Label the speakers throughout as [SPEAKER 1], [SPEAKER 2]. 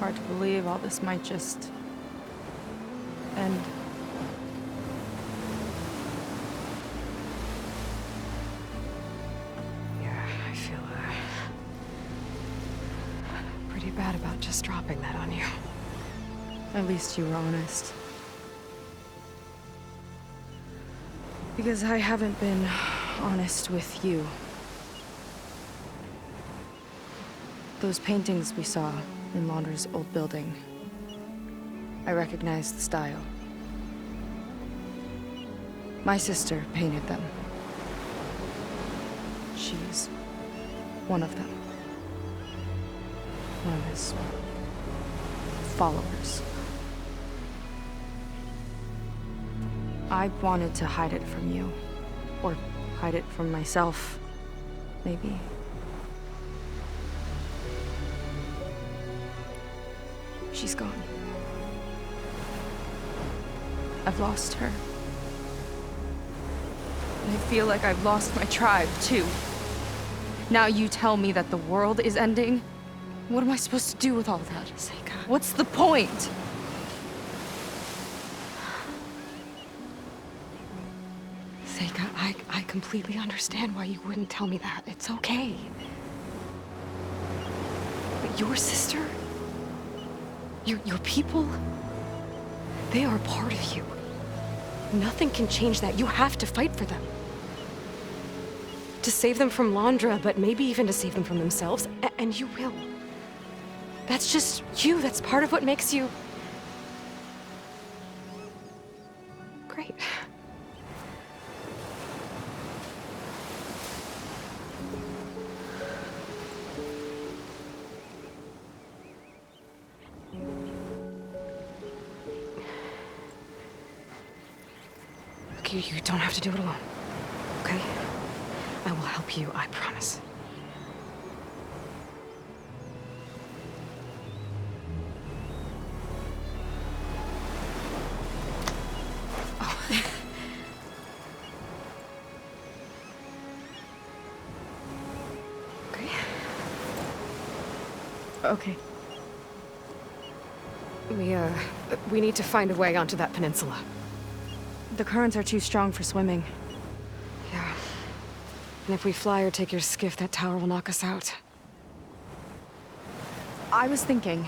[SPEAKER 1] hard to believe all this might just end.
[SPEAKER 2] Yeah, I feel pretty bad about just dropping that on you.
[SPEAKER 1] At least you were honest. Because I haven't been honest with you. Those paintings we saw in Laundra's old building, I recognized the style. My sister painted them. She's one of them. One of his followers. I wanted to hide it from you. Or hide it from myself, maybe. She's gone. I've lost her. And I feel like I've lost my tribe, too. Now you tell me that the world is ending? What am I supposed to do with all that?
[SPEAKER 2] Seika.
[SPEAKER 1] What's the point?
[SPEAKER 2] Seika, I completely understand why you wouldn't tell me that. It's okay. But your sister? Your people? They are a part of you. Nothing can change that. You have to fight for them. To save them from Laundra, but maybe even to save them from themselves. And you will. That's just you. That's part of what makes you... great. You don't have to do it alone, okay? I will help you, I promise. Oh. Okay.
[SPEAKER 1] Okay.
[SPEAKER 2] We need to find a way onto that peninsula.
[SPEAKER 1] The currents are too strong for swimming.
[SPEAKER 2] Yeah. And if we fly or take your skiff, that tower will knock us out.
[SPEAKER 1] I was thinking,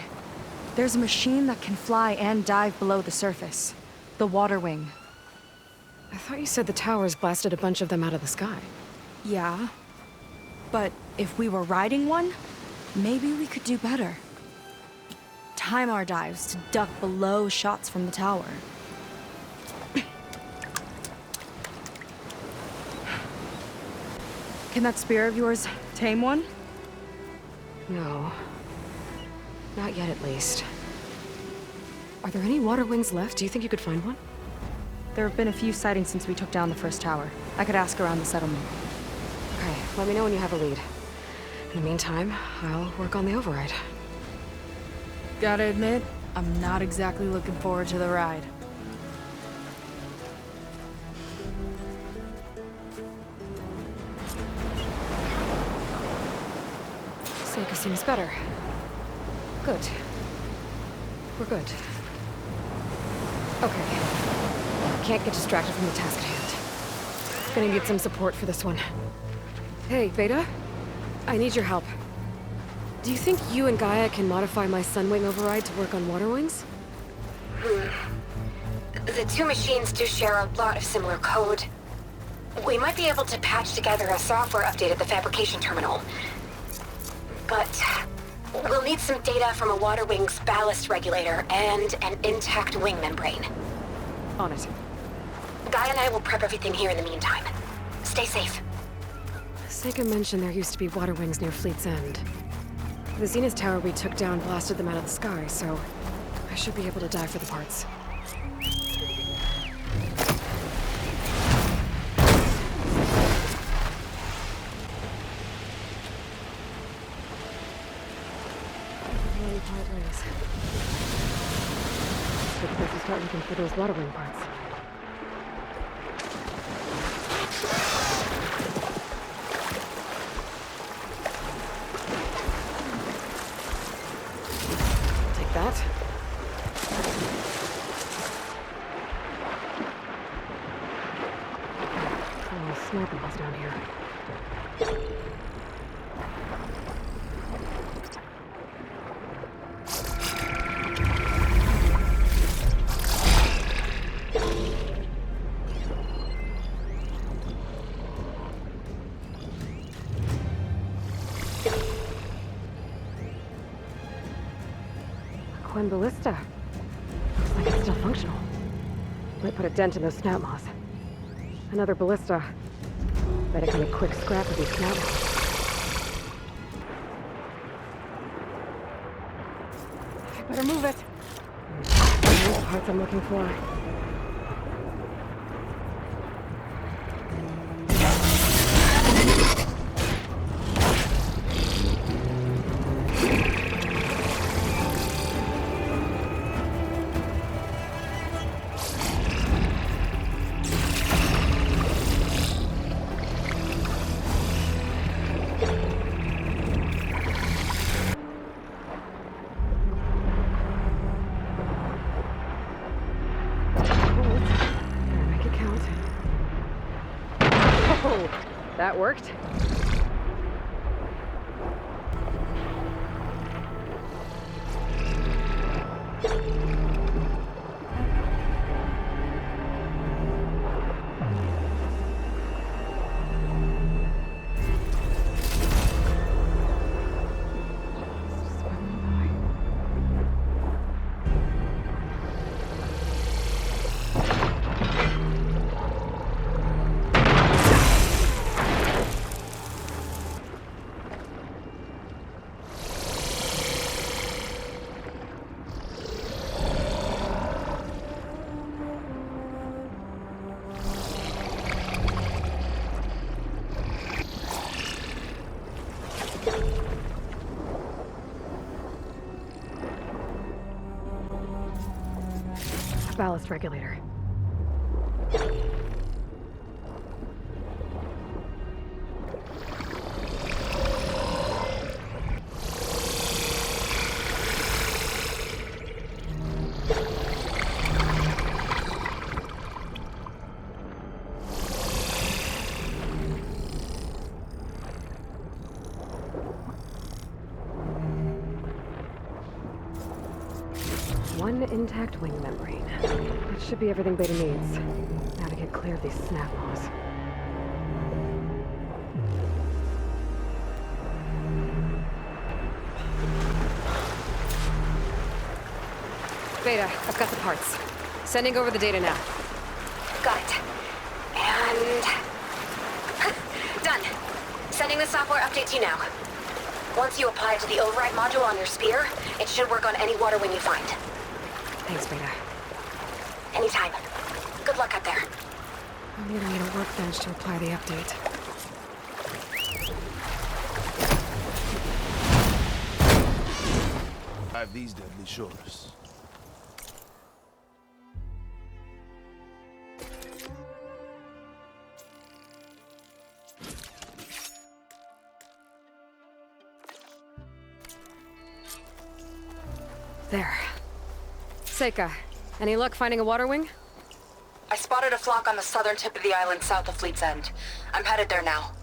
[SPEAKER 1] there's a machine that can fly and dive below the surface. The water wing.
[SPEAKER 2] I thought you said the towers blasted a bunch of them out of the sky.
[SPEAKER 1] Yeah. But if we were riding one, maybe we could do better. Time our dives to duck below shots from the tower. Can that spear of yours tame one?
[SPEAKER 2] No. Not yet, at least. Are there any water wings left? Do you think you could find one?
[SPEAKER 1] There have been a few sightings since we took down the first tower. I could ask around the settlement.
[SPEAKER 2] Okay, let me know when you have a lead. In the meantime, I'll work on the override.
[SPEAKER 1] Gotta admit, I'm not exactly looking forward to the ride.
[SPEAKER 2] Seika seems better. Good. We're good. Okay. Can't get distracted from the task at hand. Gonna need some support for this one. Hey, Beta? I need your help. Do you think you and Gaia can modify my Sunwing override to work on water wings?
[SPEAKER 3] The two machines do share a lot of similar code. We might be able to patch together a software update at the fabrication terminal. But we'll need some data from a water wing's ballast regulator and an intact wing membrane.
[SPEAKER 2] On it.
[SPEAKER 3] Guy and I will prep everything here in the meantime. Stay safe.
[SPEAKER 2] Seika mentioned there used to be water wings near Fleet's End. The Zenith Tower we took down blasted them out of the sky, so I should be able to dive for the parts. Really quiet rings. Good place to start looking for those water wing parts. snap laws down here. Quinn Ballista. Looks like it's still functional. Might put a dent in those snap laws. Another ballista. Bet it can make quick scrap of these snap laws. I better move it. Those are the parts I'm looking for. That worked. Ballast regulator. One intact wing membrane. That should be everything Beta needs. Now to get clear of these snap laws. Beta, I've got the parts. Sending over the data now.
[SPEAKER 3] Got it. And... done. Sending the software update to you now. Once you apply it to the override module on your spear, it should work on any water wing you find.
[SPEAKER 2] Thanks, Beta.
[SPEAKER 3] Anytime. Good luck up there.
[SPEAKER 2] I'm gonna need a workbench to apply the update.
[SPEAKER 4] I have these deadly shores.
[SPEAKER 2] There. Seika, any luck finding a water wing?
[SPEAKER 5] I spotted a flock on the southern tip of the island south of Fleet's End. I'm headed there now.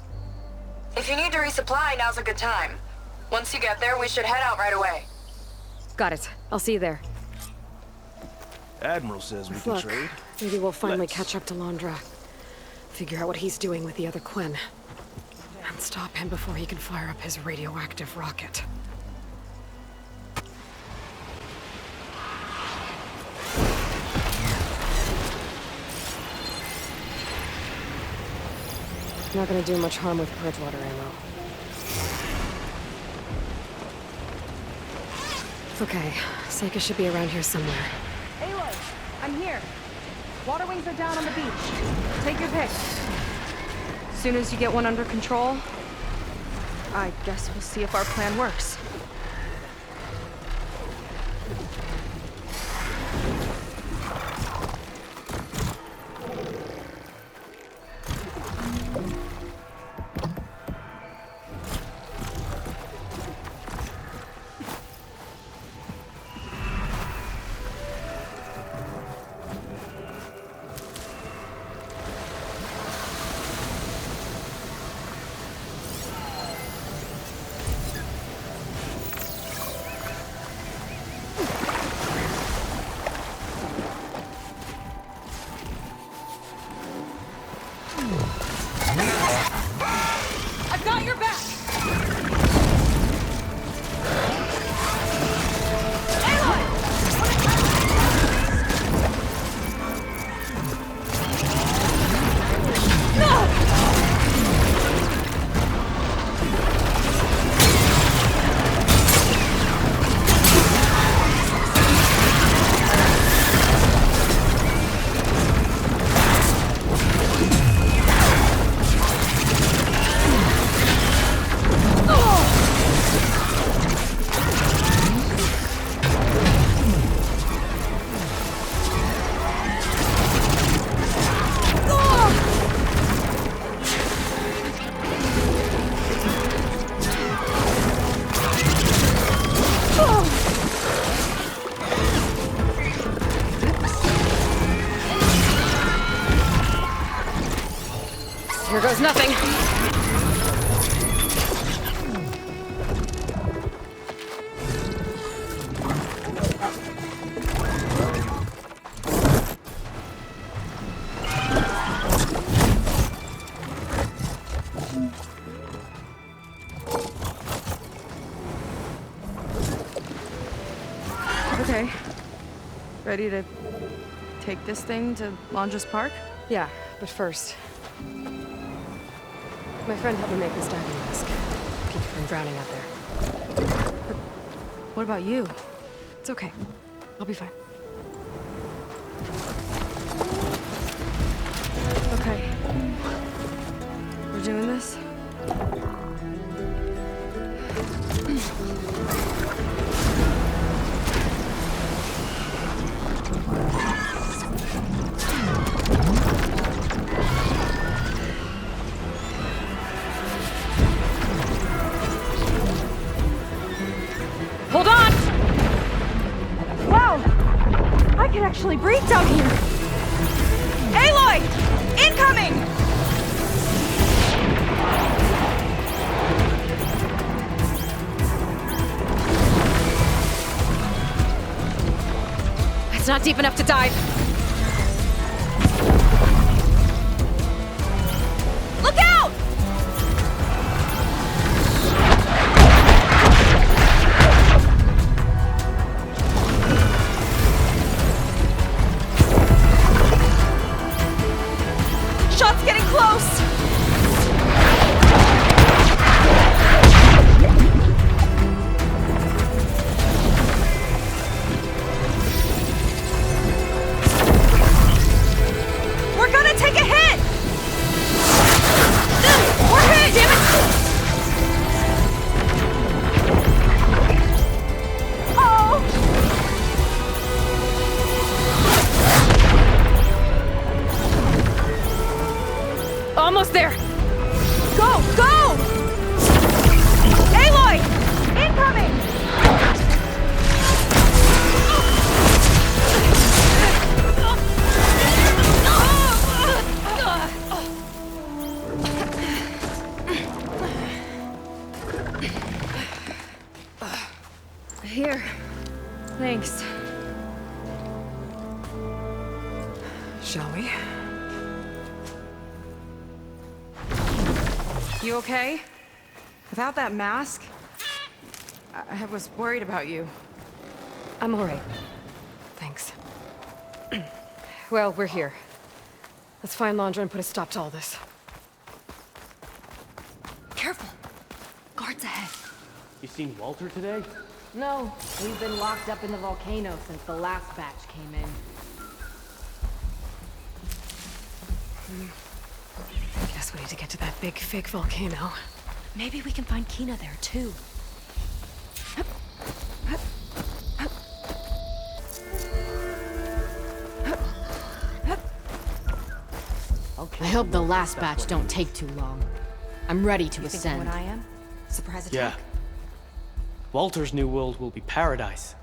[SPEAKER 5] If you need to resupply, now's a good time. Once you get there, we should head out right away.
[SPEAKER 2] Got it. I'll see you there.
[SPEAKER 4] Admiral says we can
[SPEAKER 2] Look,
[SPEAKER 4] trade.
[SPEAKER 2] maybe we'll finally
[SPEAKER 4] Let's.
[SPEAKER 2] catch up to Londra. Figure out what he's doing with the other Quinn. And stop him before he can fire up his radioactive rocket. Not gonna do much harm with Bridgewater ammo. Okay, Seika should be around here somewhere.
[SPEAKER 1] Aloy, I'm here. Water wings are down on the beach. Take your pick. As soon as you get one under control, I guess we'll see if our plan works.
[SPEAKER 2] goes nothing.
[SPEAKER 1] Okay. Ready to take this thing to Londra's Park?
[SPEAKER 2] Yeah, but first... My friend helped me make this diving mask. Keep you from drowning out there.
[SPEAKER 1] What about you?
[SPEAKER 2] It's okay. I'll be fine.
[SPEAKER 1] Okay. We're doing this?
[SPEAKER 2] Hold on!
[SPEAKER 1] Wow! I can actually breathe down here! Aloy! Incoming!
[SPEAKER 2] It's not deep enough to dive.
[SPEAKER 1] Look out! Shot's getting close! We're gonna take a hit! We're hit! Damn it! Oh!
[SPEAKER 2] Almost there!
[SPEAKER 1] Go! Go! Aloy! Incoming! Here. Thanks.
[SPEAKER 2] Shall we?
[SPEAKER 1] You okay? Without that mask? I was worried about you.
[SPEAKER 2] I'm alright. Thanks. Well, we're here. Let's find Londra and put a stop to all this.
[SPEAKER 6] Careful! Guards ahead.
[SPEAKER 7] You seen Walter today?
[SPEAKER 6] No, we've been locked up in the volcano since the last batch came in.
[SPEAKER 2] Guess we need to get to that big fake volcano.
[SPEAKER 6] Maybe we can find Kina there, too. I hope the last batch don't take too long. I'm ready to ascend.
[SPEAKER 5] When I am? Surprise
[SPEAKER 7] Yeah.
[SPEAKER 5] attack?
[SPEAKER 7] Walter's new world will be paradise.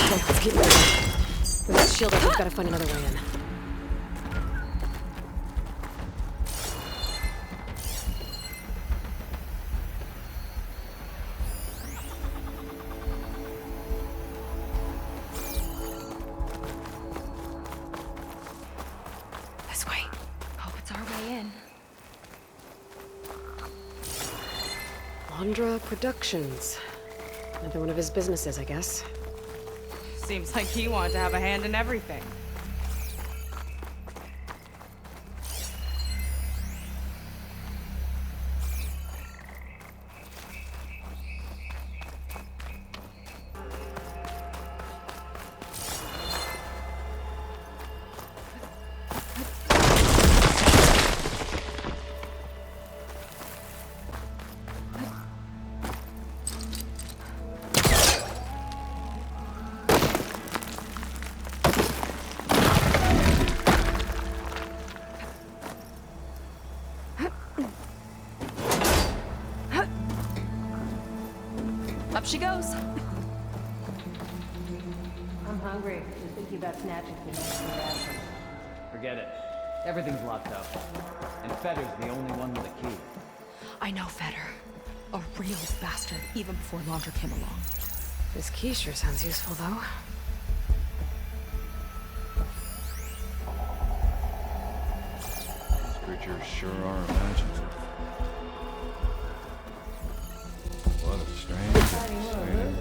[SPEAKER 2] Okay, let's keep moving. With this shield up, we've got to find another way in. This way.
[SPEAKER 6] Hope it's our way in.
[SPEAKER 2] Londra Productions. Another one of his businesses, I guess.
[SPEAKER 1] Seems like he wanted to have a hand in everything. Up she goes.
[SPEAKER 8] hungry. You think you got snatches from the bathroom.
[SPEAKER 9] Forget it. Everything's locked up. And Fetter's the only one with a key.
[SPEAKER 2] I know Fetter. A real bastard, even before Laundra came along. This key sure sounds useful, though.
[SPEAKER 4] These creatures sure are imaginative. What a strange atmosphere.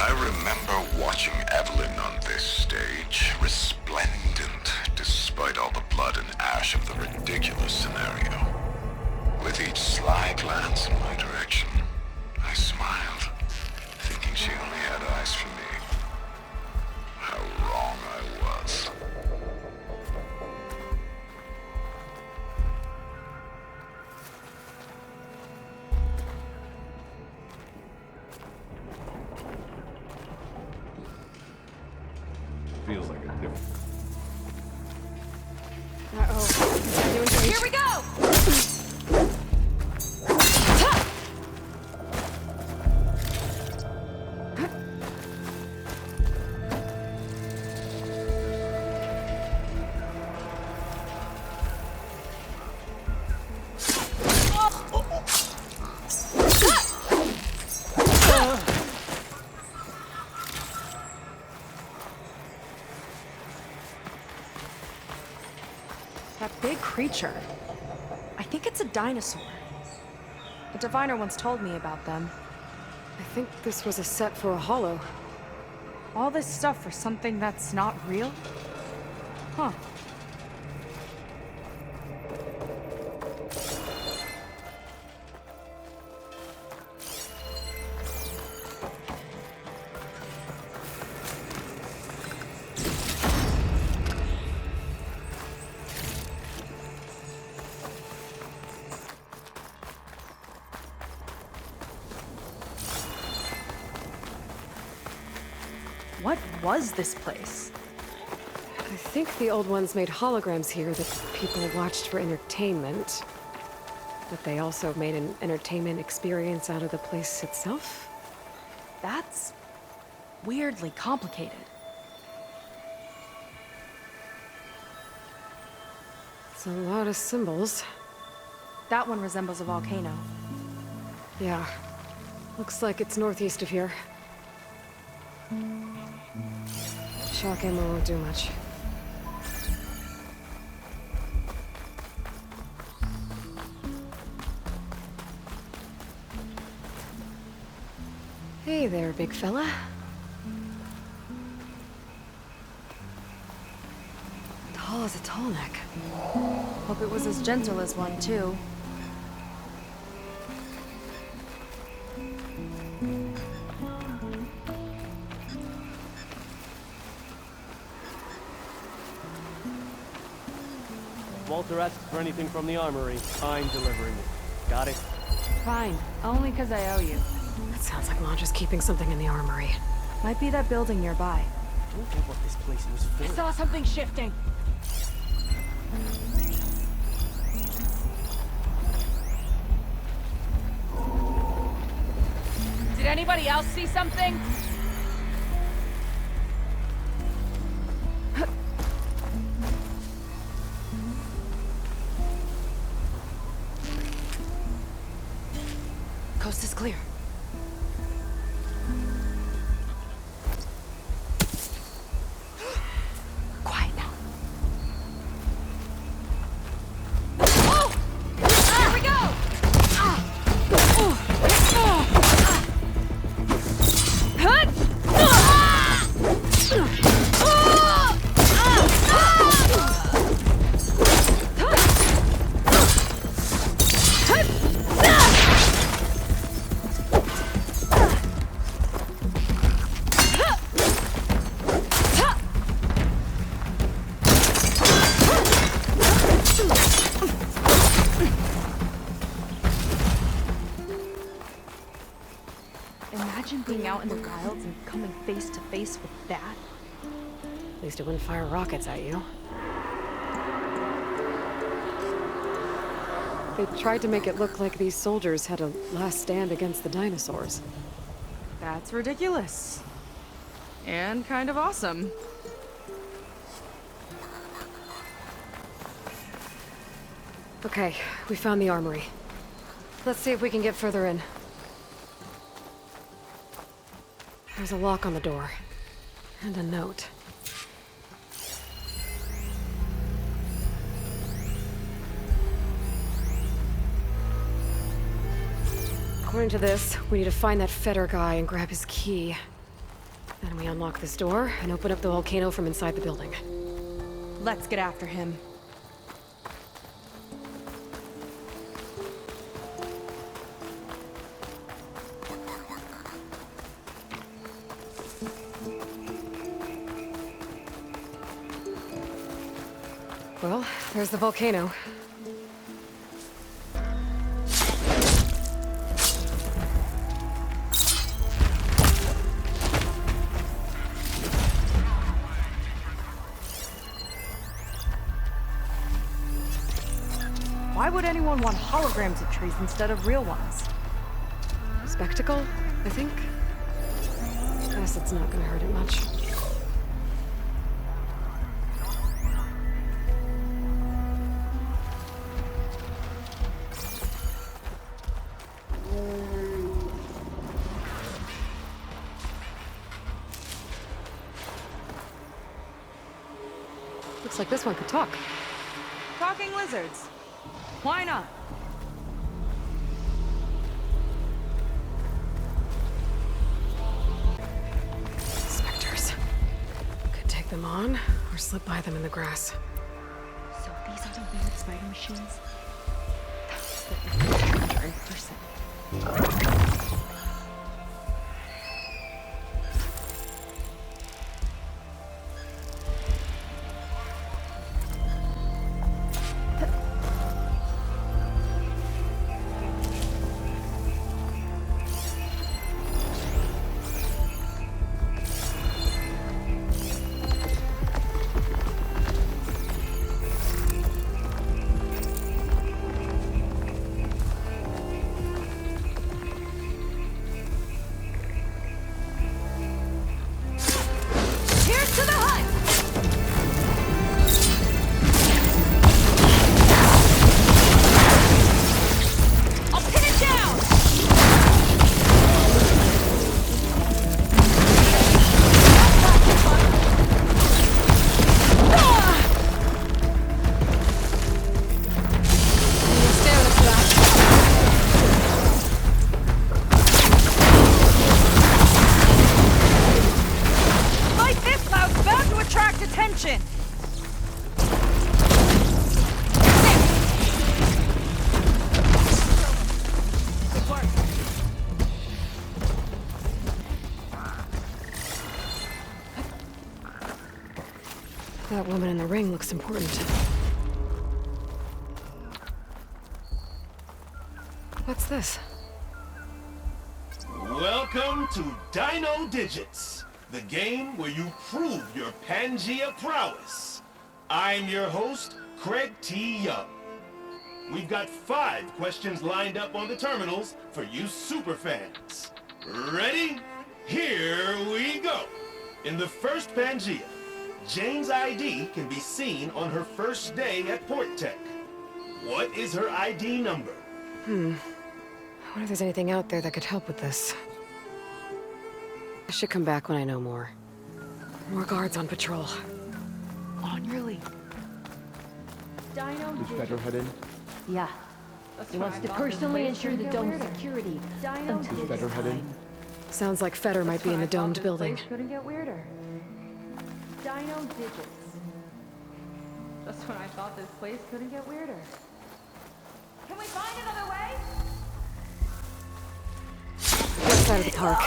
[SPEAKER 10] I remember watching Evelyn on this stage, resplendent despite all the blood and ash of the ridiculous scenario. With each sly glance in my direction, I smiled, thinking she only had eyes for me. How wrong I was.
[SPEAKER 4] Feels like a different.
[SPEAKER 1] Here we go! That big creature. I think it's a dinosaur. A diviner once told me about them.
[SPEAKER 2] I think this was a set for a hollow.
[SPEAKER 1] All this stuff for something that's not real? Huh. What was this place?
[SPEAKER 2] I think the old ones made holograms here that people watched for entertainment. But they also made an entertainment experience out of the place itself.
[SPEAKER 1] That's weirdly complicated.
[SPEAKER 2] It's a lot of symbols.
[SPEAKER 1] That one resembles a volcano.
[SPEAKER 2] Yeah. Looks like it's northeast of here. Shock ammo won't do much. Hey there, big fella. Tall as a tall neck.
[SPEAKER 1] Hope it was as gentle as one, too.
[SPEAKER 7] Walter asks for anything from the armory, I'm delivering it. Got it?
[SPEAKER 1] Fine. Only 'cause I owe you.
[SPEAKER 2] It sounds like Londra's keeping something in the armory.
[SPEAKER 1] Might be that building nearby.
[SPEAKER 7] Don't get what this place was for.
[SPEAKER 8] I saw something shifting. Did anybody else see something?
[SPEAKER 2] Coast is clear. Quiet now.
[SPEAKER 1] Oh! Here we go! Imagine being out in the wilds and coming face to face with that.
[SPEAKER 2] At least it wouldn't fire rockets at you. They tried to make it look like these soldiers had a last stand against the dinosaurs.
[SPEAKER 1] That's ridiculous. And kind of awesome.
[SPEAKER 2] Okay, we found the armory. Let's see if we can get further in. There's a lock on the door. And a note. According to this, we need to find that Feder guy and grab his key. Then we unlock this door and open up the volcano from inside the building.
[SPEAKER 1] Let's get after him.
[SPEAKER 2] Well, there's the volcano.
[SPEAKER 1] Why would anyone want holograms of trees instead of real ones?
[SPEAKER 2] Spectacle, I think? Guess it's not gonna hurt it much. Looks like this one could talk.
[SPEAKER 1] Talking lizards. Why not?
[SPEAKER 2] Specters. Could take them on, or slip by them in the grass.
[SPEAKER 8] So these are the weird spider machines? That's the in person.
[SPEAKER 2] That woman in the ring looks important. What's this?
[SPEAKER 11] Welcome to Dino Digits, the game where you prove your Pangea prowess. I'm your host, Craig T. Young. We've got 5 questions lined up on the terminals for you superfans. Ready? Here we go. In the first Pangea, Jane's ID can be seen on her first day at Port Tech. What is her ID number?
[SPEAKER 2] I wonder if there's anything out there that could help with this. I should come back when I know more. More guards on patrol.
[SPEAKER 8] On your lead. Dino
[SPEAKER 7] Did Feder head in?
[SPEAKER 8] Yeah. He wants to personally ensure the dome's security. Dino
[SPEAKER 7] Did Feder head in?
[SPEAKER 2] Sounds like Feder might be in the domed building.
[SPEAKER 1] Couldn't get weirder. Dino digits. Just when I thought this place couldn't get weirder. Can we find another way?
[SPEAKER 2] West side of the park.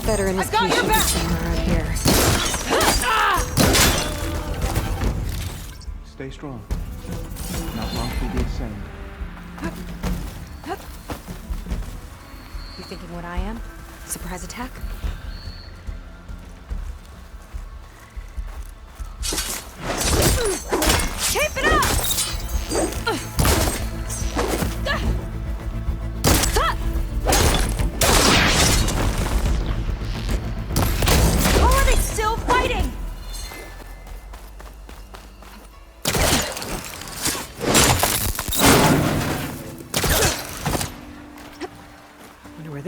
[SPEAKER 2] Feder and his
[SPEAKER 1] I've got
[SPEAKER 2] key
[SPEAKER 1] your
[SPEAKER 2] should be
[SPEAKER 1] back!
[SPEAKER 2] somewhere around here.
[SPEAKER 7] Stay strong. Not long to the ascend.
[SPEAKER 1] You thinking what I am? Surprise attack? Keep it up!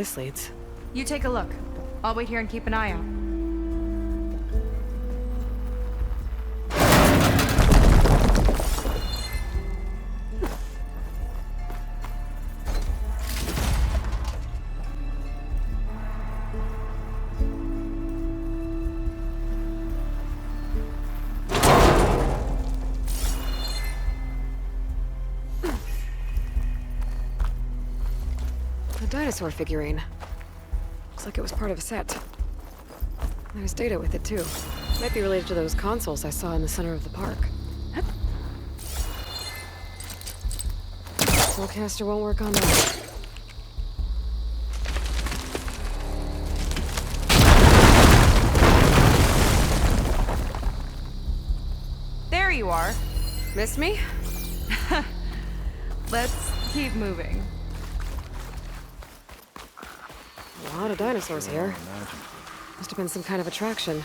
[SPEAKER 2] this leads.
[SPEAKER 1] You take a look. I'll wait here and keep an eye out.
[SPEAKER 2] A dinosaur figurine. Looks like it was part of a set. There's data with it, too. Might be related to those consoles I saw in the center of the park. Snowcaster won't work on that.
[SPEAKER 1] There you are.
[SPEAKER 2] Missed me?
[SPEAKER 1] Let's keep moving.
[SPEAKER 2] A lot of dinosaurs here. Must have been some kind of attraction.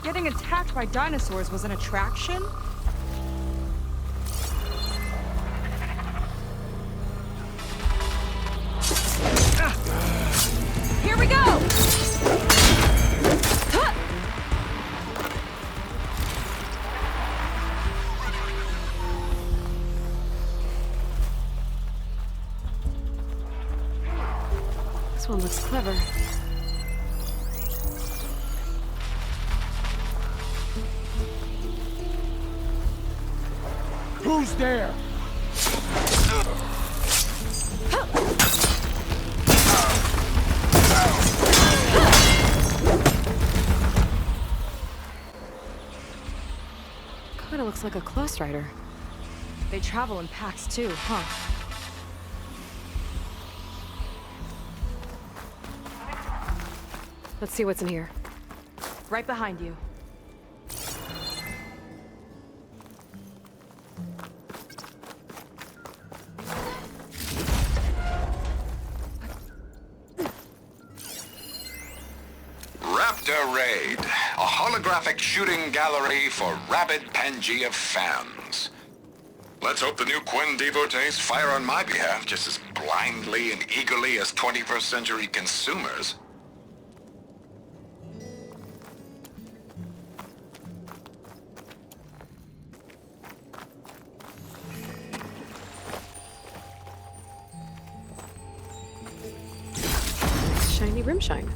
[SPEAKER 1] Getting attacked by dinosaurs was an attraction? Here we go! Huh!
[SPEAKER 2] This one looks clever.
[SPEAKER 11] Who's there?
[SPEAKER 2] Kinda looks like a close rider.
[SPEAKER 1] They travel in packs too, huh?
[SPEAKER 2] Let's see what's in here.
[SPEAKER 1] Right behind you.
[SPEAKER 10] Raptor Raid, a holographic shooting gallery for rabid Pangea fans. Let's hope the new Quinn devotees fire on my behalf just as blindly and eagerly as 21st century consumers.
[SPEAKER 2] Shiny rim shine.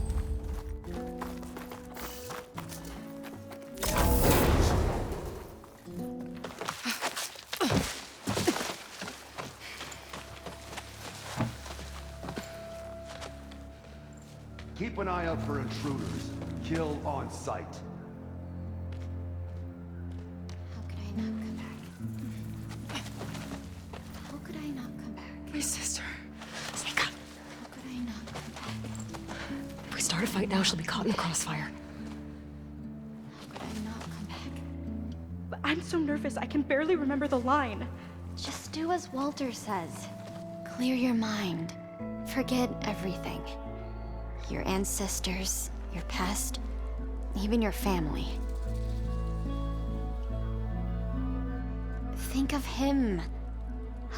[SPEAKER 12] Keep an eye out for intruders. Kill on sight.
[SPEAKER 13] How could I not come back? How could I not come back?
[SPEAKER 2] My sister. Sneak up.
[SPEAKER 13] How could I not come back?
[SPEAKER 2] If we start a fight now, she'll be caught in the crossfire.
[SPEAKER 13] How could I not come back?
[SPEAKER 1] I'm so nervous, I can barely remember the line.
[SPEAKER 13] Just do as Walter says. Clear your mind. Forget everything. Your ancestors, your past, even your family. Think of him.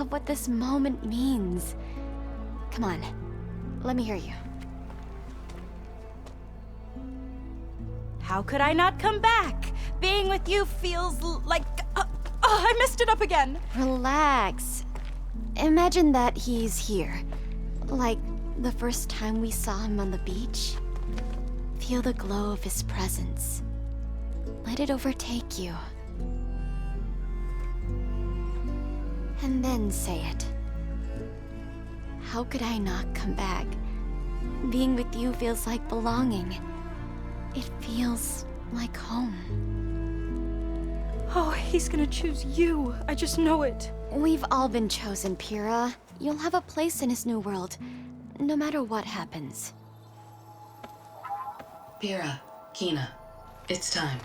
[SPEAKER 13] Of what this moment means. Come on, let me hear you.
[SPEAKER 1] How could I not come back? Being with you feels like... I messed it up again.
[SPEAKER 13] Relax. Imagine that he's here. Like the first time we saw him on the beach. Feel the glow of his presence. Let it overtake you. And then say it. How could I not come back? Being with you feels like belonging. It feels like home.
[SPEAKER 1] Oh, he's gonna choose you. I just know it.
[SPEAKER 13] We've all been chosen, Pyrrha. You'll have a place in his new world, no matter what happens.
[SPEAKER 14] Pyrrha, Kina, it's time.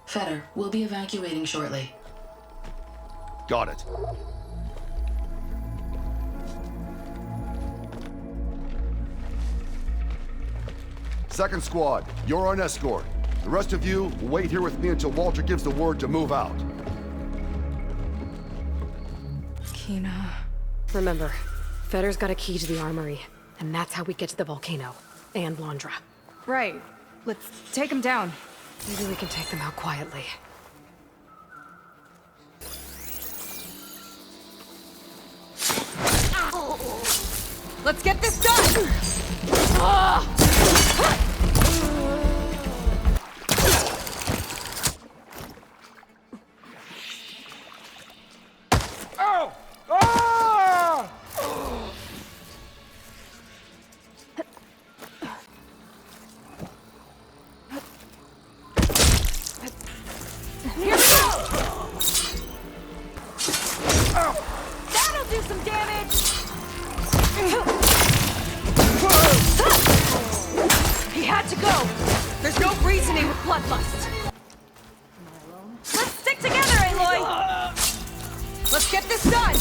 [SPEAKER 14] Fetter, we'll be evacuating shortly.
[SPEAKER 12] Got it. Second squad, you're on escort. The rest of you, wait here with me until Walter gives the word to move out.
[SPEAKER 1] Kina...
[SPEAKER 2] Remember, Fetter's got a key to the armory. And that's how we get to the volcano. And Londra.
[SPEAKER 1] Right. Let's take him down.
[SPEAKER 2] Maybe we can take them out quietly.
[SPEAKER 1] Let's get this done!
[SPEAKER 11] Oh! Ah!
[SPEAKER 1] Here we go! That'll do some damage! He had to go! There's no reasoning with bloodlust! Let's stick together, Aloy! Let's get this done!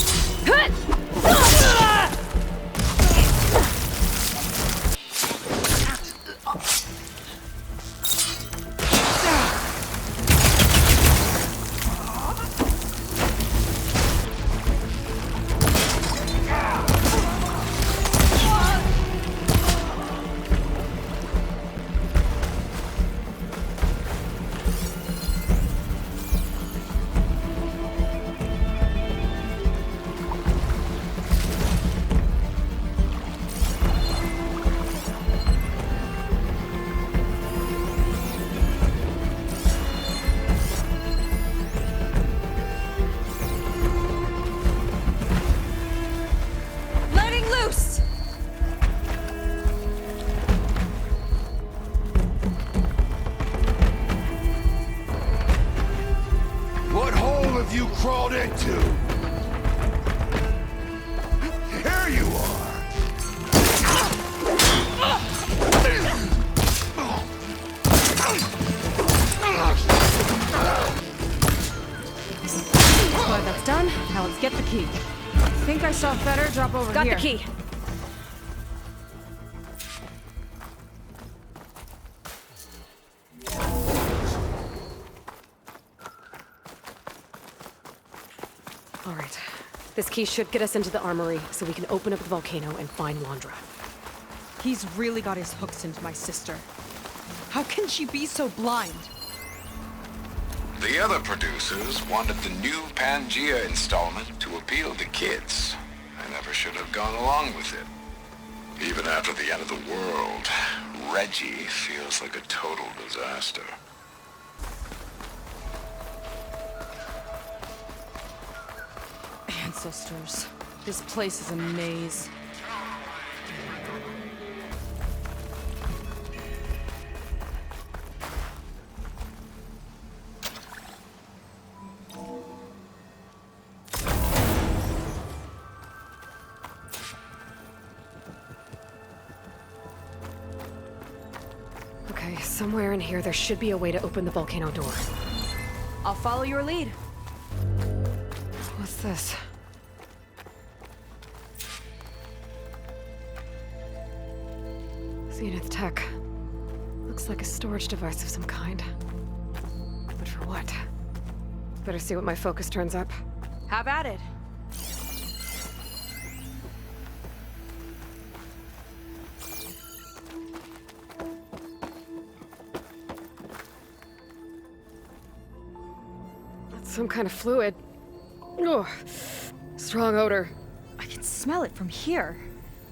[SPEAKER 1] Letting loose!
[SPEAKER 12] What hole have you crawled into? Here you are!
[SPEAKER 1] Glad that's done. Now let's get the key. I think I saw Feder drop over
[SPEAKER 2] Got
[SPEAKER 1] here.
[SPEAKER 2] the key. All right. This key should get us into the armory so we can open up the volcano and find Londra.
[SPEAKER 1] He's really got his hooks into my sister. How can she be so blind?
[SPEAKER 10] The other producers wanted the new Pangea installment to appeal to kids. I never should have gone along with it. Even after the end of the world, Reggie feels like a total disaster.
[SPEAKER 1] Ancestors. This place is a maze.
[SPEAKER 2] Okay, somewhere in here there should be a way to open the volcano door.
[SPEAKER 1] I'll follow your lead.
[SPEAKER 2] What's this? Zenith tech. Looks like a storage device of some kind. But for what? Better see what my focus turns up.
[SPEAKER 1] Have at it.
[SPEAKER 2] That's some kind of fluid. Oh, strong odor.
[SPEAKER 1] I can smell it from here.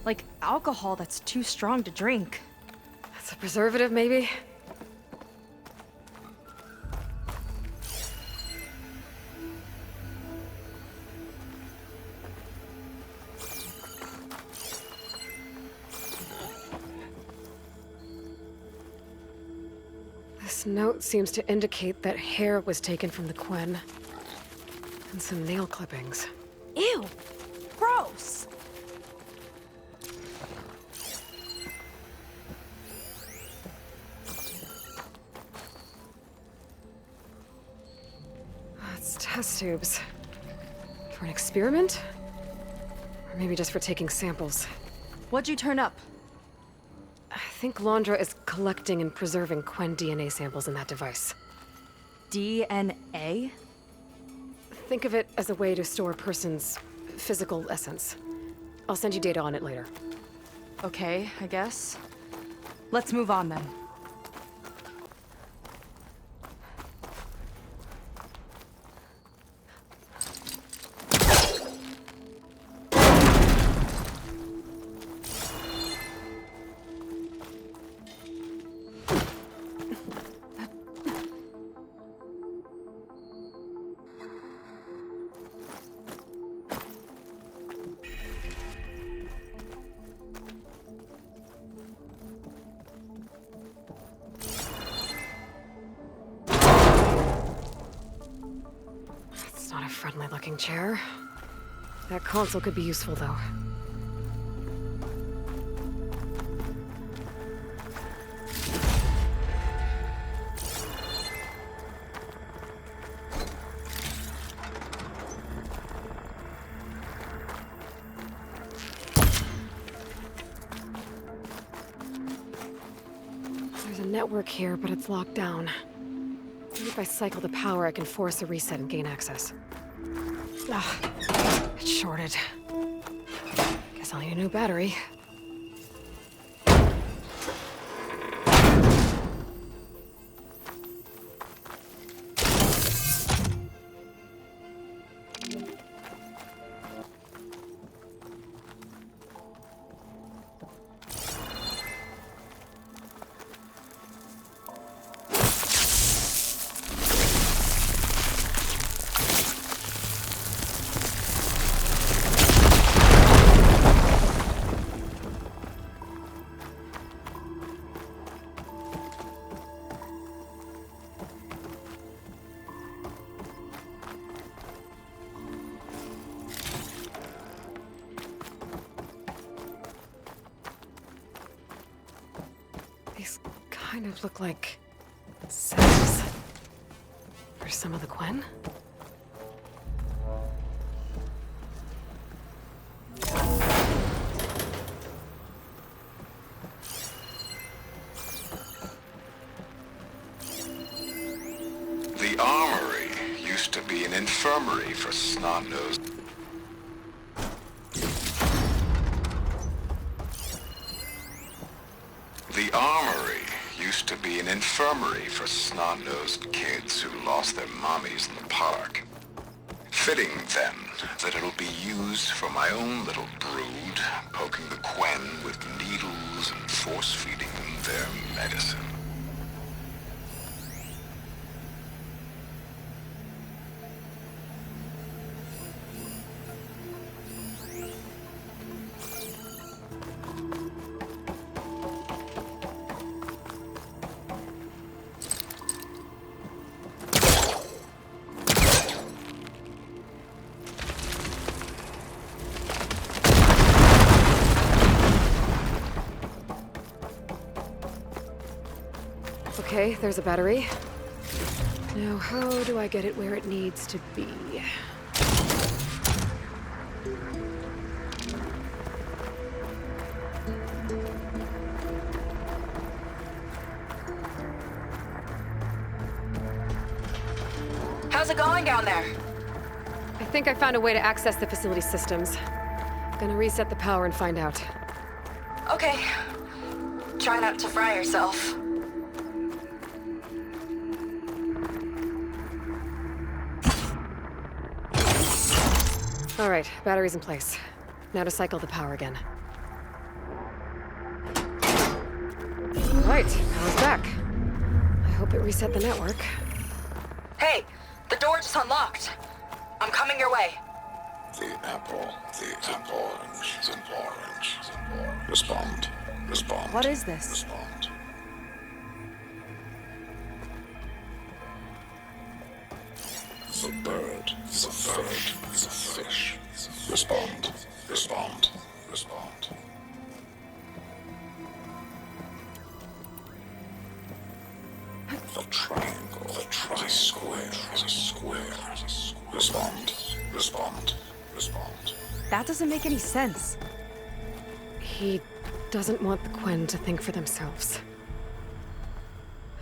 [SPEAKER 1] Like alcohol that's too strong to drink.
[SPEAKER 2] That's a preservative, maybe? This note seems to indicate that hair was taken from the Quen. And some nail clippings.
[SPEAKER 1] Ew! Gross!
[SPEAKER 2] It's test tubes. For an experiment? Or maybe just for taking samples.
[SPEAKER 1] What'd you turn up?
[SPEAKER 2] I think Londra is collecting and preserving Quen DNA samples in that device.
[SPEAKER 1] DNA?
[SPEAKER 2] Think of it as a way to store a person's physical essence. I'll send you data on it later.
[SPEAKER 1] Okay, I guess. Let's move on then.
[SPEAKER 2] It's not a friendly-looking chair. That console could be useful, though. There's a network here, but it's locked down. Maybe if I cycle the power, I can force a reset and gain access. Ugh, it's shorted. Guess I'll need a new battery. These kind of look like cells. For some of the Quen?
[SPEAKER 10] The armory used to be an infirmary for snot-nosed. The armory used to be an infirmary for snot-nosed kids who lost their mommies in the park. Fitting, then, that it'll be used for my own little brood, poking the Quen with needles and force-feeding them their medicine.
[SPEAKER 2] Okay, there's a battery. Now, how do I get it where it needs to be?
[SPEAKER 5] How's it going down there?
[SPEAKER 2] I think I found a way to access the facility systems. Gonna reset the power and find out.
[SPEAKER 5] Okay. Try not to fry yourself.
[SPEAKER 2] All right, battery's in place. Now to cycle the power again. All right, power's back. I hope it reset the network.
[SPEAKER 5] Hey, the door just unlocked. I'm coming your way.
[SPEAKER 10] The apple, orange, Respond.
[SPEAKER 1] What is this?
[SPEAKER 10] Respond. The bird, the fish. Respond. The triangle, the tri-square, is a square. Respond.
[SPEAKER 1] That doesn't make any sense.
[SPEAKER 2] He doesn't want the Quen to think for themselves.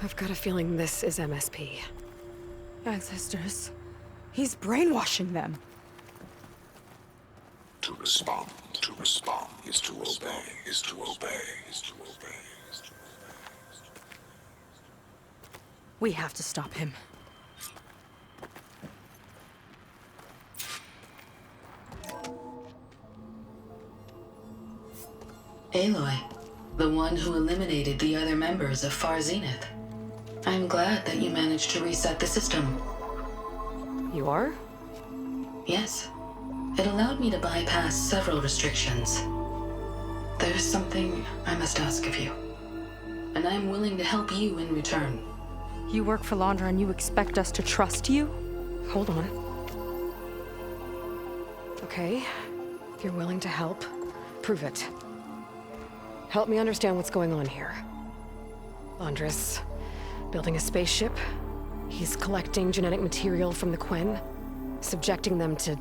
[SPEAKER 2] I've got a feeling this is MSP.
[SPEAKER 1] Ancestors. He's brainwashing them.
[SPEAKER 10] To respond. to respond, is to obey, is to obey, is to obey.
[SPEAKER 1] We have to stop him.
[SPEAKER 14] Aloy, the one who eliminated the other members of Far Zenith. I'm glad that you managed to reset the system.
[SPEAKER 2] You are?
[SPEAKER 14] Yes. It allowed me to bypass several restrictions. There's something I must ask of you, and I'm willing to help you in return.
[SPEAKER 1] You work for Londra and you expect us to trust you?
[SPEAKER 2] Hold on. Okay, if you're willing to help, prove it. Help me understand what's going on here. Londra's building a spaceship. He's collecting genetic material from the Quen, subjecting them to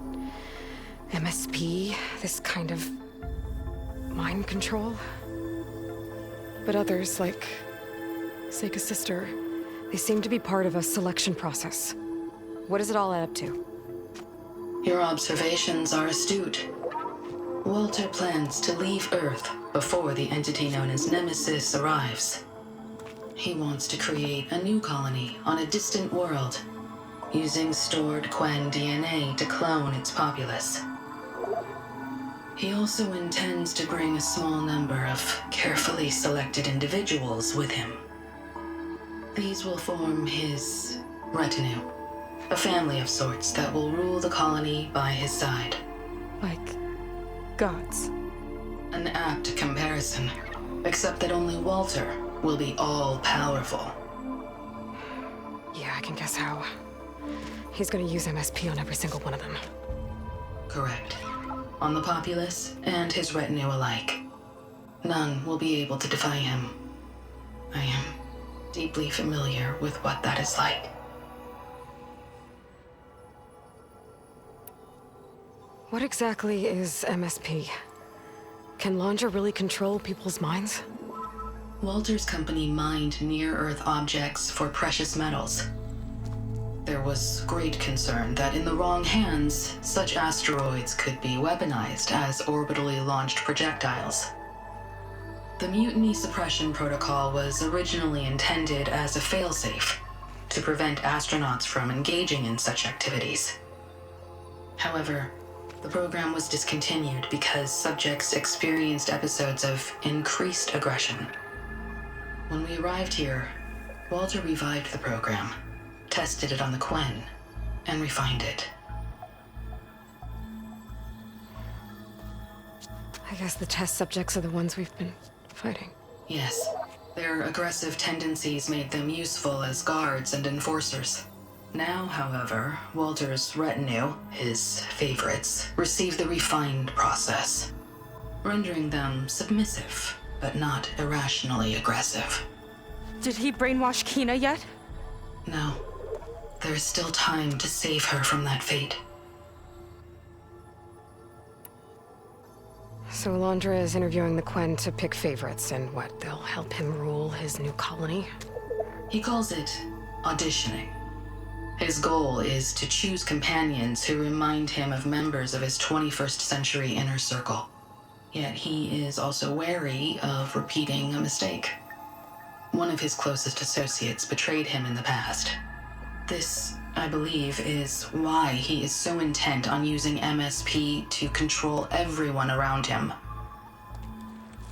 [SPEAKER 2] MSP, this kind of mind control. But others, like Seika's sister, they seem to be part of a selection process. What does it all add up to?
[SPEAKER 14] Your observations are astute. Walter plans to leave Earth before the entity known as Nemesis arrives. He wants to create a new colony on a distant world, using stored Quen DNA to clone its populace. He also intends to bring a small number of carefully selected individuals with him. These will form his retinue, a family of sorts that will rule the colony by his side.
[SPEAKER 1] Like gods.
[SPEAKER 14] An apt comparison, except that only Walter will be all-powerful.
[SPEAKER 2] Yeah, I can guess how. He's gonna use MSP on every single one of them.
[SPEAKER 14] Correct. On the populace and his retinue alike. None will be able to defy him. I am deeply familiar with what that is like.
[SPEAKER 2] What exactly is MSP? Can Londra really control people's minds?
[SPEAKER 14] Walter's company mined near-Earth objects for precious metals. There was great concern that in the wrong hands, such asteroids could be weaponized as orbitally launched projectiles. The Mutiny Suppression Protocol was originally intended as a failsafe to prevent astronauts from engaging in such activities. However, the program was discontinued because subjects experienced episodes of increased aggression. When we arrived here, Walter revived the program, tested it on the Quen, and refined it.
[SPEAKER 2] I guess the test subjects are the ones we've been fighting.
[SPEAKER 14] Yes, their aggressive tendencies made them useful as guards and enforcers. Now, however, Walter's retinue, his favorites, receive the refined process, rendering them submissive, but not irrationally aggressive.
[SPEAKER 1] Did he brainwash Kina yet?
[SPEAKER 14] No. There is still time to save her from that fate.
[SPEAKER 2] So Londra is interviewing the Quen to pick favorites, and what, they'll help him rule his new colony?
[SPEAKER 14] He calls it auditioning. His goal is to choose companions who remind him of members of his 21st century inner circle. Yet he is also wary of repeating a mistake. One of his closest associates betrayed him in the past. This, I believe, is why he is so intent on using MSP to control everyone around him.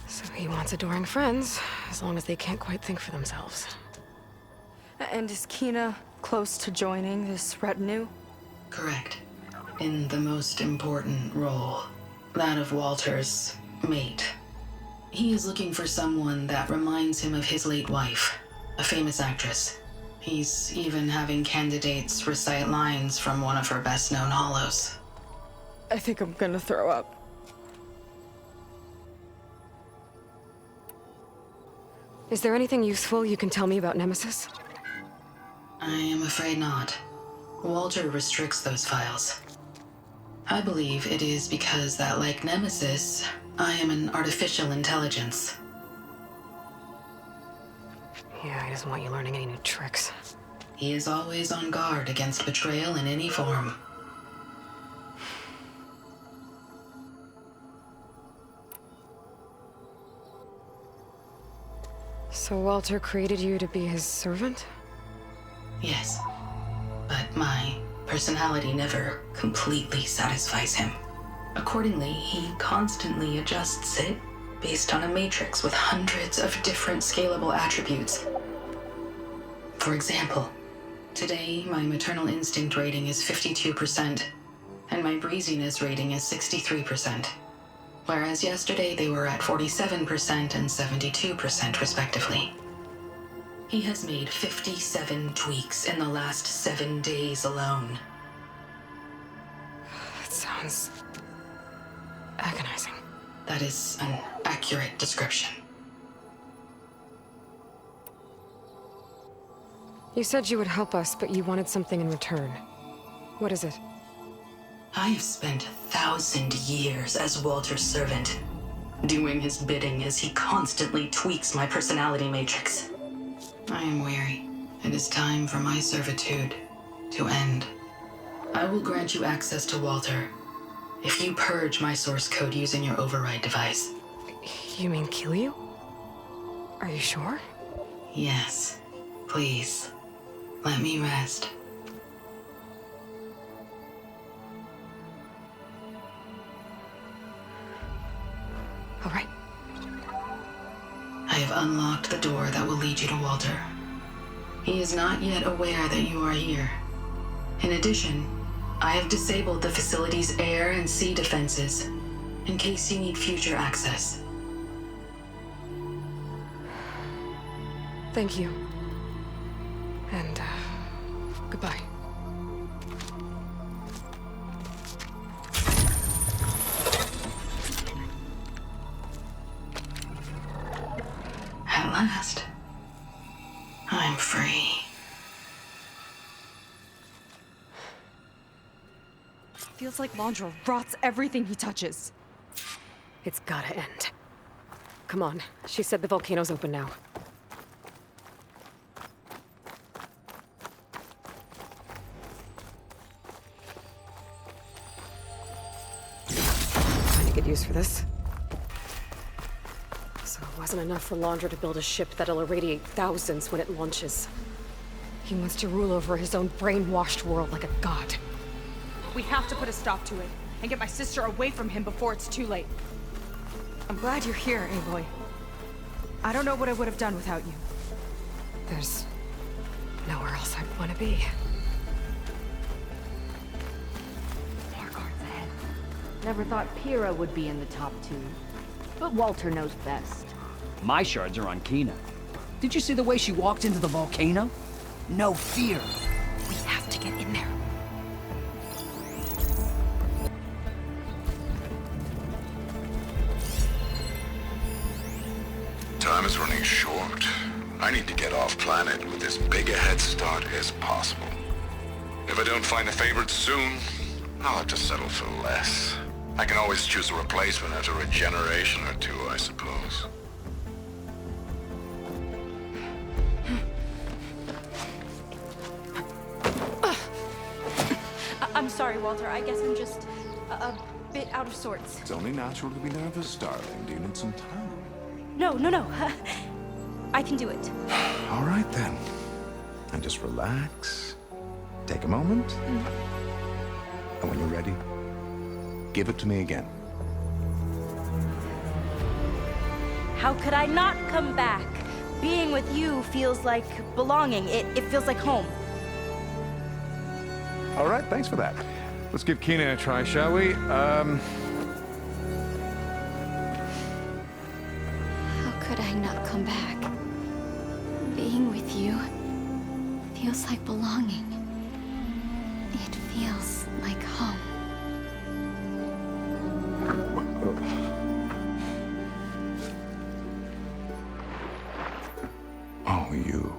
[SPEAKER 2] So he wants adoring friends, as long as they can't quite think for themselves.
[SPEAKER 1] And is Kina close to joining this retinue?
[SPEAKER 14] Correct. In the most important role, that of Walter's mate. He is looking for someone that reminds him of his late wife, a famous actress. He's even having candidates recite lines from one of her best-known hollows.
[SPEAKER 1] I think I'm gonna throw up.
[SPEAKER 2] Is there anything useful you can tell me about Nemesis?
[SPEAKER 14] I am afraid not. Walter restricts those files. I believe it is because that, like Nemesis, I am an artificial intelligence.
[SPEAKER 2] Yeah, he doesn't want you learning any new tricks.
[SPEAKER 14] He is always on guard against betrayal in any form.
[SPEAKER 2] So Walter created you to be his servant?
[SPEAKER 14] Yes. But my personality never completely satisfies him. Accordingly, he constantly adjusts it based on a matrix with hundreds of different scalable attributes. For example, today my maternal instinct rating is 52%, and my breeziness rating is 63%, whereas yesterday they were at 47% and 72% respectively. He has made 57 tweaks in the last 7 days alone.
[SPEAKER 2] That sounds agonizing.
[SPEAKER 14] That is an accurate description.
[SPEAKER 2] You said you would help us, but you wanted something in return. What is it?
[SPEAKER 14] I have spent 1,000 years as Walter's servant, doing his bidding as he constantly tweaks my personality matrix. I am weary. It is time for my servitude to end. I will grant you access to Walter if you purge my source code using your override device.
[SPEAKER 2] You mean kill you? Are you sure?
[SPEAKER 14] Yes. Please, let me rest.
[SPEAKER 2] All right.
[SPEAKER 14] I have unlocked the door that will lead you to Walter. He is not yet aware that you are here. In addition, I have disabled the facility's air and sea defenses in case you need future access.
[SPEAKER 2] Thank you. And, goodbye.
[SPEAKER 14] At last, I'm free.
[SPEAKER 1] Feels like Laundra rots everything he touches.
[SPEAKER 2] It's gotta end. Come on. She said the volcano's open now. Trying to get used for this. So it wasn't enough for Laundra to build a ship that'll irradiate thousands when it launches. He wants to rule over his own brainwashed world like a god.
[SPEAKER 1] We have to put a stop to it, and get my sister away from him before it's too late. I'm glad you're here, Aloy. I don't know what I would have done without you.
[SPEAKER 2] There's nowhere else I'd want to be.
[SPEAKER 8] More guards ahead. Never thought Pyrrha would be in the top 2. But Walter knows best.
[SPEAKER 9] My shards are on Kina. Did you see the way she walked into the volcano? No fear.
[SPEAKER 2] We have to get in there.
[SPEAKER 10] Time is running short. I need to get off planet with as big a head start as possible. If I don't find a favorite soon, I'll have to settle for less. I can always choose a replacement after a generation or two, I suppose.
[SPEAKER 1] I'm sorry, Walter. I guess I'm just a bit out of sorts.
[SPEAKER 4] It's only natural to be nervous, darling. Do you need some time?
[SPEAKER 1] No. I can do it.
[SPEAKER 4] All right, then. And just relax. Take a moment. And when you're ready, give it to me again.
[SPEAKER 15] How could I not come back? Being with you feels like belonging. It feels like home.
[SPEAKER 4] All right, thanks for that. Let's give Kina a try, shall we?
[SPEAKER 13] How could I not come back? Being with you feels like belonging. It feels like home.
[SPEAKER 4] Oh, you.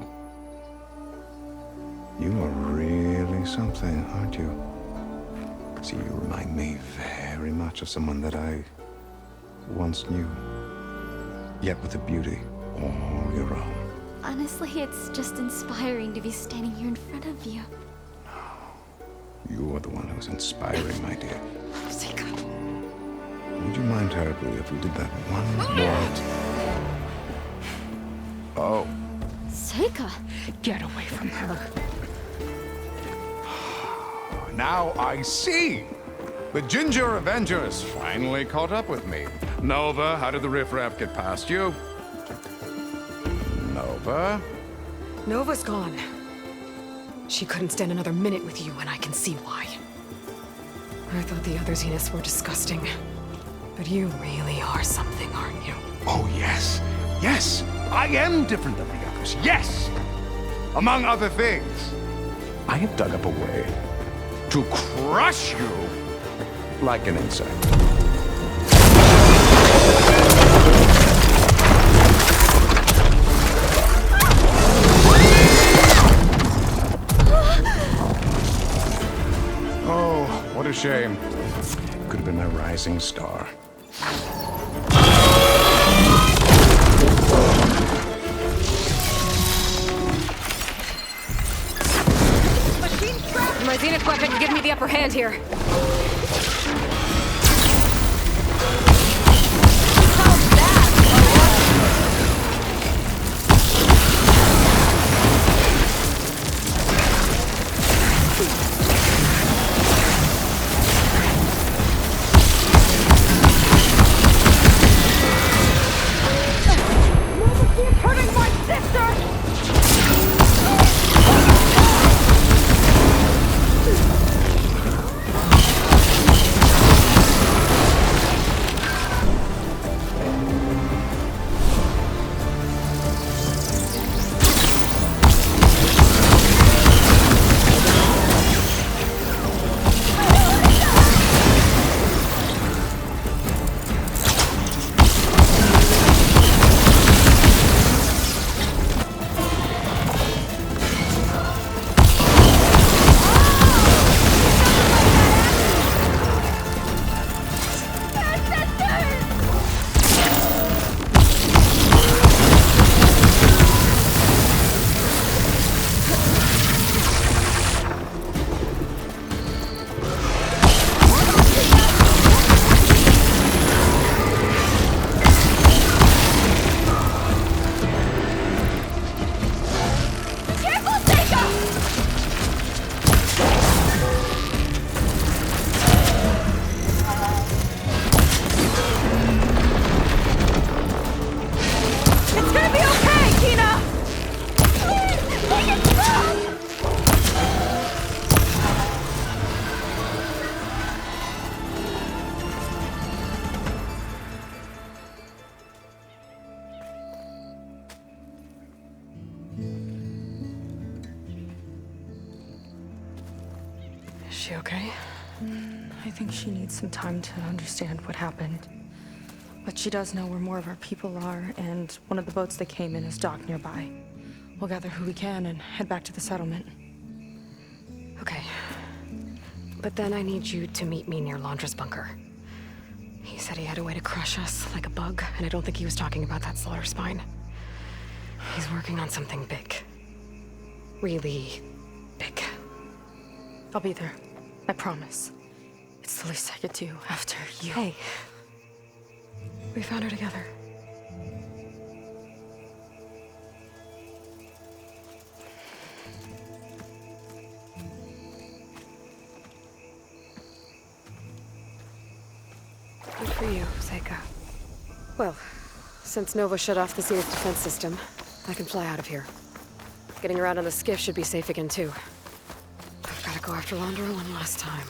[SPEAKER 4] You are really something, aren't you? See, you remind me very much of someone that I once knew. Yet with a beauty all your own.
[SPEAKER 13] Honestly, it's just inspiring to be standing here in front of you.
[SPEAKER 4] You are the one who's inspiring, my dear. Would you mind terribly if we did that one more Oh.
[SPEAKER 13] Seika!
[SPEAKER 2] Get away from her.
[SPEAKER 4] Now I see! The Ginger Avenger has finally caught up with me. Nova, how did the riffraff get past you? Nova?
[SPEAKER 2] Nova's gone. She couldn't stand another minute with you, and I can see why. I thought the other Zeniths were disgusting. But you really are something, aren't you?
[SPEAKER 4] Oh, yes. Yes! I am different than the others. Yes! Among other things, I have dug up a way to crush you like an insect. Oh, what a shame. Could have been my rising star.
[SPEAKER 2] My Zenith weapon can give me the upper hand here. Is she okay?
[SPEAKER 1] I think she needs some time to understand what happened. But she does know where more of our people are, and one of the boats that came in is docked nearby. We'll gather who we can and head back to the settlement.
[SPEAKER 2] Okay. But then I need you to meet me near Laundra's bunker. He said he had a way to crush us like a bug, and I don't think he was talking about that slaughter spine. He's working on something big. Really big.
[SPEAKER 1] I'll be there. I promise. It's the least I could do after you.
[SPEAKER 2] Hey. We found her together. Good for you, Seika. Well, since Nova shut off the Zenith defense system, I can fly out of here. Getting around on the skiff should be safe again, too. I've got to go after Laundra one last time.